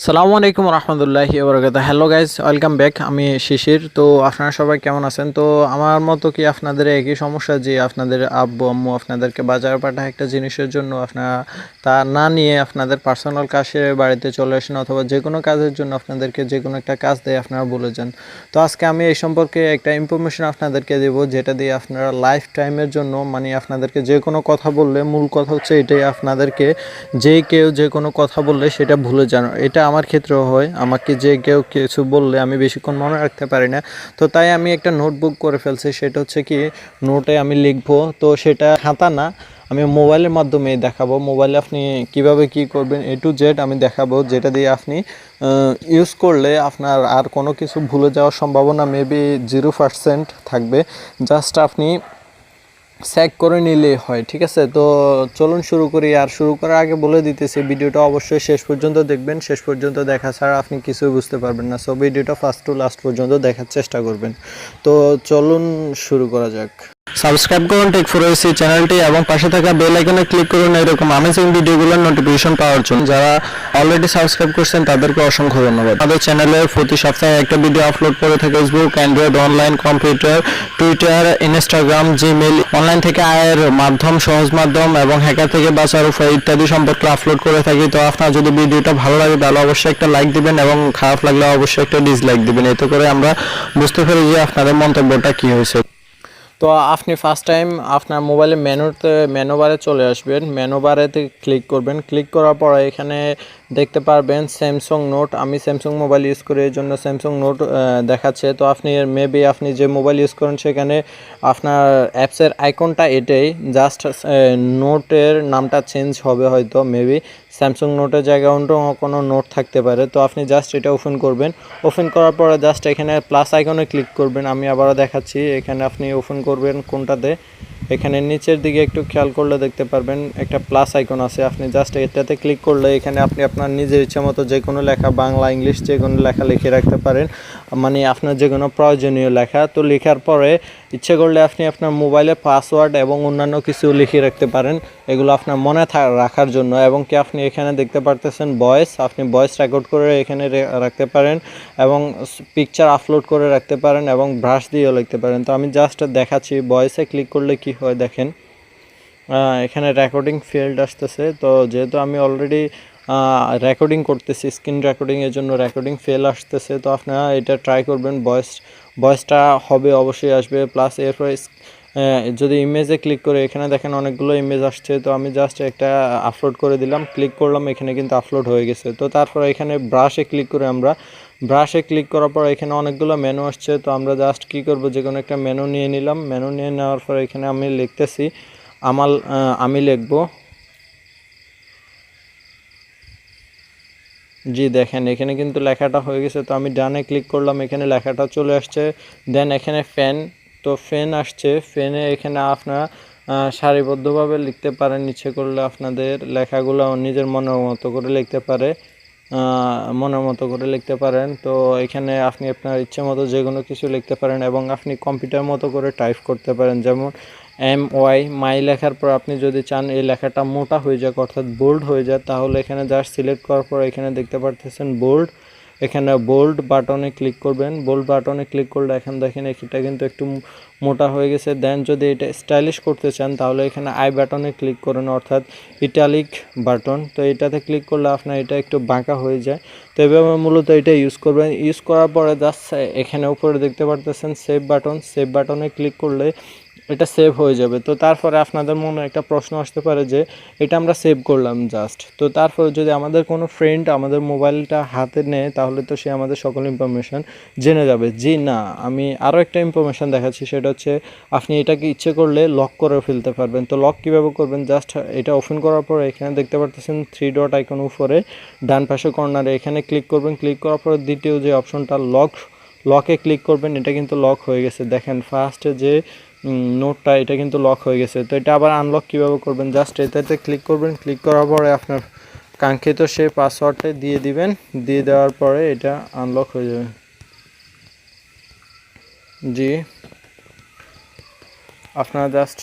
সালামু আলাইকুম রহমতুল্লাহি ওবরাকাতুহু। Hello guys, welcome back. আমি শিশির। তো আপনারা সবাই কেমন আছেন? তো আমার মতো কি আপনাদের একই সমস্যা যে আপনাদের আব্বু আম্মু আপনাদেরকে বাজার পাঠায় একটা জিনিসের জন্য, আপনারা তা না নিয়ে আপনাদের পার্সোনাল কাজে বাড়িতে চলে আসেন, অথবা যে কোনো কাজের জন্য আপনাদেরকে যে কোনো একটা কাজ দিয়ে আপনারা ভুলে যান। তো আজকে আমি এই সম্পর্কে একটা ইনফরমেশন আপনাদেরকে দেব, যেটা দিয়ে আপনারা লাইফ টাইমের জন্য, মানে আপনাদেরকে যে কোনো কথা বললে, মূল কথা হচ্ছে এটাই, আপনাদেরকে যে কেউ যে কোনো কথা বললে সেটা ভুলে যান। এটা আমার ক্ষেত্রেও হয়, আমাকে যে কেউ কিছু বললে আমি বেশিক্ষণ মনে রাখতে পারি না। তো তাই আমি একটা নোটবুক করে ফেলছি, সেটা হচ্ছে কি, নোটে আমি লিখবো। তো সেটা খাতা না, আমি মোবাইলের মাধ্যমে দেখাবো। মোবাইলে আপনি কিভাবে কি করবেন A to Z আমি দেখাবো, যেটা দিয়ে আপনি ইউজ করলে আপনার আর কোনো কিছু ভুলে যাওয়ার সম্ভাবনা মেবি 0% থাকবে। জাস্ট আপনি চেক করে নিলেই হয়, ঠিক আছে? তো চলুন শুরু করি। আর শুরু করার আগে বলে দিতেছি, ভিডিওটা অবশ্যই শেষ পর্যন্ত দেখবেন। শেষ পর্যন্ত দেখা ছাড়া আপনি কিছুই বুঝতে পারবেন না। সো ভিডিওটা ফার্স্ট টু লাস্ট পর্যন্ত দেখার চেষ্টা করবেন। তো চলুন শুরু করা যাক। সাবস্ক্রাইব করুন টেক4ওএসি চ্যানেলটি এবং পাশে থাকা বেল আইকনে ক্লিক করুন এরকম অ্যামেজিং ভিডিওগুলোর নোটিফিকেশন পাওয়ার জন্য। যারা অলরেডি সাবস্ক্রাইব করছেন তাদেরকে অসংখ্য ধন্যবাদ। আমাদের চ্যানেলে প্রতি সপ্তাহে একটা ভিডিও আপলোড করে থাকে। Facebook, Android, online, computer, Twitter, Instagram, Gmail, online থেকে আয়ের মাধ্যম, সহজ মাধ্যম এবং হ্যাকার থেকে বাঁচার উপায় ইত্যাদি সম্পর্কে আপলোড করে থাকি। তো আপনার যদি ভিডিওটা ভালো লাগে তাহলে অবশ্যই একটা লাইক দিবেন এবং খারাপ লাগলে অবশ্যই একটা ডিসলাইক দিবেন। এতে করে আমরা বুঝতে পারি যে আপনাদের মন্তব্যটা কী হয়েছে। তো আপনি ফার্স্ট টাইম আপনার মোবাইলে মেনু বারে চলে আসবেন। মেনু বারেতে ক্লিক করবেন। ক্লিক করার পরে এখানে দেখতে পারবেন স্যামসাং নোট। আমি স্যামসাং মোবাইল ইউজ করি, এই জন্য স্যামসাং নোট দেখাচ্ছে। তো আপনি মেবি আপনি যে মোবাইল ইউজ করেন সেখানে আপনার অ্যাপসের আইকনটা এটাই, জাস্ট নোটের নামটা চেঞ্জ হবে হয়তো, মেবি স্যামসাং নোটের জায়গায় অন্য কোনো নোট থাকতে পারে। তো আপনি জাস্ট এটা ওপেন করবেন। ওপেন করার পরে জাস্ট এখানে প্লাস আইকনে ক্লিক করবেন। আমি আবারও দেখাচ্ছি, এখানে আপনি ওপেন করবেন কোনটাতে, এখানে নিচের দিকে একটু খেয়াল করলে দেখতে পারবেন একটা প্লাস আইকন আছে। আপনি জাস্ট এটাতে ক্লিক করলে এখানে আপনি আপনার নিজের ইচ্ছা মতো যে কোনো লেখা, বাংলা, ইংলিশ, যে কোনো লেখা লিখে রাখতে পারেন, মানে আপনার যে কোনো প্রয়োজনীয় লেখা। তো লেখার পরে ইচ্ছে করলে আপনি আপনার মোবাইলে পাসওয়ার্ড এবং অন্যান্য কিছু লিখে রাখতে পারেন, এগুলো আপনার মনে রাখার জন্য। এবং কি আপনি এখানে দেখতে পারতেছেন ভয়েস, আপনি ভয়েস রেকর্ড করে এখানে রাখতে পারেন এবং পিকচার আপলোড করে রাখতে পারেন এবং ব্রাশ দিয়েও লিখতে পারেন। তো আমি জাস্ট দেখাচ্ছি, ভয়েসে ক্লিক করলে কি হয় দেখেন, এখানে রেকর্ডিং ফেল্ড আসতেছে। তো যেহেতু আমি অলরেডি রেকর্ডিং করতেছি, স্ক্রিন রেকর্ডিংয়ের জন্য রেকর্ডিং ফেল আসতেছে। তো আপনারা এটা ট্রাই করবেন, ভয়েসটা হবে, অবশ্যই আসবে। প্লাস এরপরে যদি ইমেজে ক্লিক করে এখানে দেখেন অনেকগুলো ইমেজ আসছে। তো আমি জাস্ট একটা আপলোড করে দিলাম, ক্লিক করলাম, এখানে কিন্তু আপলোড হয়ে গেছে। তো তারপর এখানে ব্রাশে ক্লিক করে আমরা ব্রাশে ক্লিক করার পর এখানে অনেকগুলো মেনু আসছে। তো আমরা জাস্ট কী করবো, যে কোনো একটা মেনু নিয়ে নিলাম। মেনু নিয়ে নেওয়ার পর এখানে আমি লিখতেছি আমি লিখবো, জি দেখেন এখানে কিন্তু লেখাটা হয়ে গেছে। তো আমি ডানে ক্লিক করলাম, এখানে লেখাটা চলে আসছে। দেন এখানে ফ্যান, তো ফ্যান আসছে। ফ্যানে এখানে আপনারা সারিবদ্ধভাবে লিখতে পারেন, ইচ্ছে করলে আপনাদের লেখাগুলো নিজের মনের মতো করে লিখতে পারেন। তো এখানে আপনি আপনার ইচ্ছে মতো যে কোনো কিছু লিখতে পারেন এবং আপনি কম্পিউটার মতো করে টাইপ করতে পারেন। যেমন মাই লেখার পর আপনি যদি চান এই লেখাটা মোটা হয়ে যাক, অর্থাৎ বোল্ড হয়ে যায়, তাহলে এখানে জাস্ট সিলেক্ট করার পর এখানে দেখতে পারতেছেন বোল্ড, এখানে বোল্ড বাটনে ক্লিক করবেন। বোল্ড বাটনে ক্লিক করলে এখন দেখেন এটা কিন্তু একটু মোটা হয়ে গেছে। দেন যদি এটা স্টাইলিশ করতে চান তাহলে এখানে আই বাটনে ক্লিক করেন, অর্থাৎ ইটালিক বাটন। তো এটাতে ক্লিক করলে আপনার এটা একটু বাঁকা হয়ে যায়। তো এভাবে মূলত এটা ইউজ করবেন। ইউজ করার পরে জাস্ট এখানে উপরে দেখতে পারতেছেন সেভ বাটন, সেভ বাটনে ক্লিক করলে এটা সেভ হয়ে যাবে। তো তারপরে আপনাদের মনে একটা প্রশ্ন আসতে পারে যে এটা আমরা সেভ করলাম জাস্ট, তো তারপরে যদি আমাদের কোনো ফ্রেন্ড আমাদের মোবাইলটা হাতে নেয় তাহলে তো সে আমাদের সকল ইনফরমেশান জেনে যাবে। জি না, আমি আরও একটা ইনফরমেশান দেখাচ্ছি, সেটা হচ্ছে আপনি এটাকে ইচ্ছে করলে লক করে ফেলতে পারবেন। তো লক কীভাবে করবেন, জাস্ট এটা ওপেন করার পরে এখানে দেখতে পারতেছেন 3 ডট আইকন উপরে ডান পাশে কর্নারে, এখানে ক্লিক করবেন। ক্লিক করার পরে দ্বিতীয় যে অপশনটা লকে ক্লিক করবেন, এটা কিন্তু লক হয়ে গেছে। দেখেন ফার্স্টে যে নোটটা এটা কিন্তু লক হয়ে গেছে। তো এটা আবার আনলক কীভাবে করবেন, জাস্ট এটাতে ক্লিক করবেন। ক্লিক করার পরে আপনার কাঙ্ক্ষিত সেই পাসওয়ার্ডটা দিয়ে দিবেন। দিয়ে দেওয়ার পরে এটা আনলক হয়ে যাবে। জি, আপনারা জাস্ট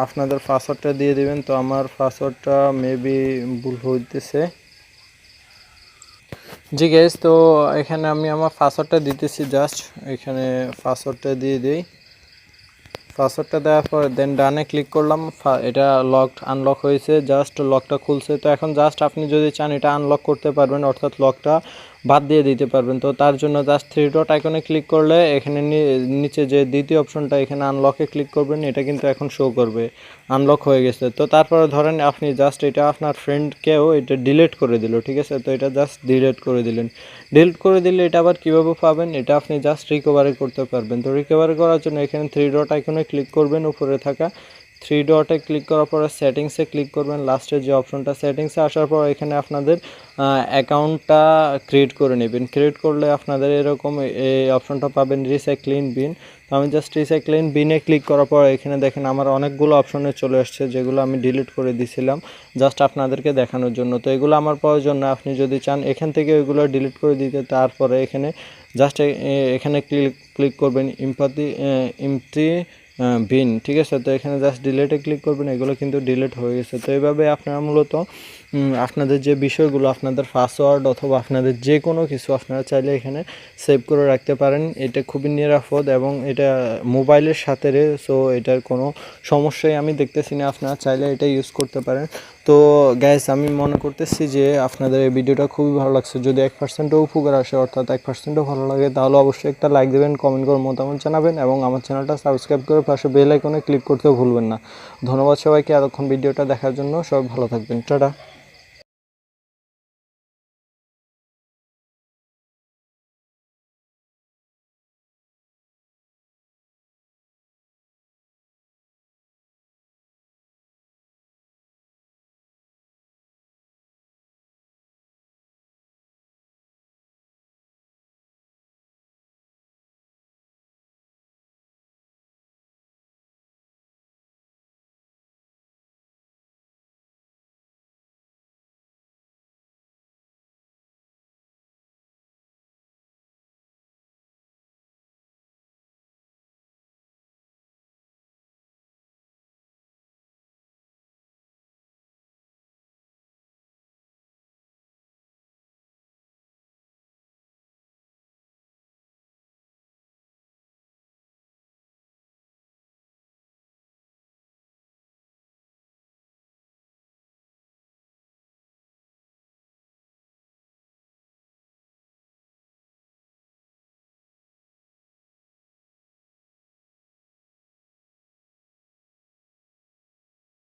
আপনাদের পাসওয়ার্ডটা দিয়ে দিবেন। তো আমার পাসওয়ার্ডটা মেবি ভুল হইতেছে। জি গাইস, তো এখানে আমি আমার পাসওয়ার্ডটা দিতেছি, জাস্ট এখানে পাসওয়ার্ডটা দিয়ে দিই। পাসওয়ার্ডটা দেওয়ার পর দেন ডানে ক্লিক করলাম, এটা আনলক হয়েছে, জাস্ট লকটা খুলছে। তো এখন জাস্ট আপনি যদি চান এটা আনলক করতে পারবেন, অর্থাৎ লকটা বাদ দিয়ে দিতে পারবেন। তো তার জন্য জাস্ট থ্রি ডট আইকনে ক্লিক করলে এখানে নিচে যে দ্বিতীয় অপশনটা এখানে আনলকে ক্লিক করবেন, এটা কিন্তু এখন শো করবে আনলক হয়ে গেছে। তো তারপরে ধরেন আপনি জাস্ট এটা আপনার ফ্রেন্ডকেও এটা ডিলিট করে দিল, ঠিক আছে। তো এটা জাস্ট ডিলিট করে দিলেন। ডিলিট করে দিলে এটা আবার কীভাবে পাবেন, এটা আপনি জাস্ট রিকভারি করতে পারবেন। তো রিকভারি করার জন্য এখানে থ্রি ডট আইকনে ক্লিক করবেন, উপরে থাকা থ্রি ডটে ক্লিক করার পরে সেটিংসে ক্লিক করবেন, লাস্টের যে অপশনটা। সেটিংসে আসার পর এখানে আপনাদের অ্যাকাউন্টটা ক্রিয়েট করে নেবেন। ক্রিয়েট করলে আপনাদের এরকম এই অপশনটা পাবেন, রিসাইক্লিং বিন। তো আমি জাস্ট রিসাইক্লিং বিনে ক্লিক করার পর এখানে দেখেন আমার অনেকগুলো অপশনে চলে আসছে, যেগুলো আমি ডিলিট করে দিয়েছিলাম জাস্ট আপনাদেরকে দেখানোর জন্য। তো এগুলো আমার প্রয়োজন না, আপনি যদি চান এখান থেকে ওইগুলো ডিলিট করে দিতে। তারপরে এখানে জাস্ট এখানে ক্লিক করবেন ইমটি বিন, ঠিক আছে। তো এখানে জাস্ট ডিলেটে ক্লিক করবেন, এগুলো কিন্তু ডিলিট হয়ে গেছে। তো এইভাবে আপনারা মূলত আপনাদের যে বিষয়গুলো, আপনাদের পাসওয়ার্ড অথবা আপনাদের যে কোনো কিছু আপনারা চাইলে এখানে সেভ করে রাখতে পারেন। এটা খুবই নিরাপদ এবং এটা মোবাইলের সাথে সো এটার কোনো সমস্যাই আমি দেখতেছি না, আপনারা চাইলে এটা ইউজ করতে পারেন। তো গাইস, আমি মনে করতেছি যে আপনাদের এই ভিডিওটা খুবই ভালো লাগছে। যদি 1%ও উপকার আসে, অর্থাৎ 1%ও ভালো লাগে, তাহলে অবশ্যই একটা লাইক দেবেন, কমেন্ট করে মতামত জানাবেন এবং আমার চ্যানেলটা সাবস্ক্রাইব করে পাশে বেল আইকনে ক্লিক করতেও ভুলবেন না। ধন্যবাদ সবাইকে এতক্ষণ ভিডিওটা দেখার জন্য। সবাই ভালো থাকবেন, টাটা।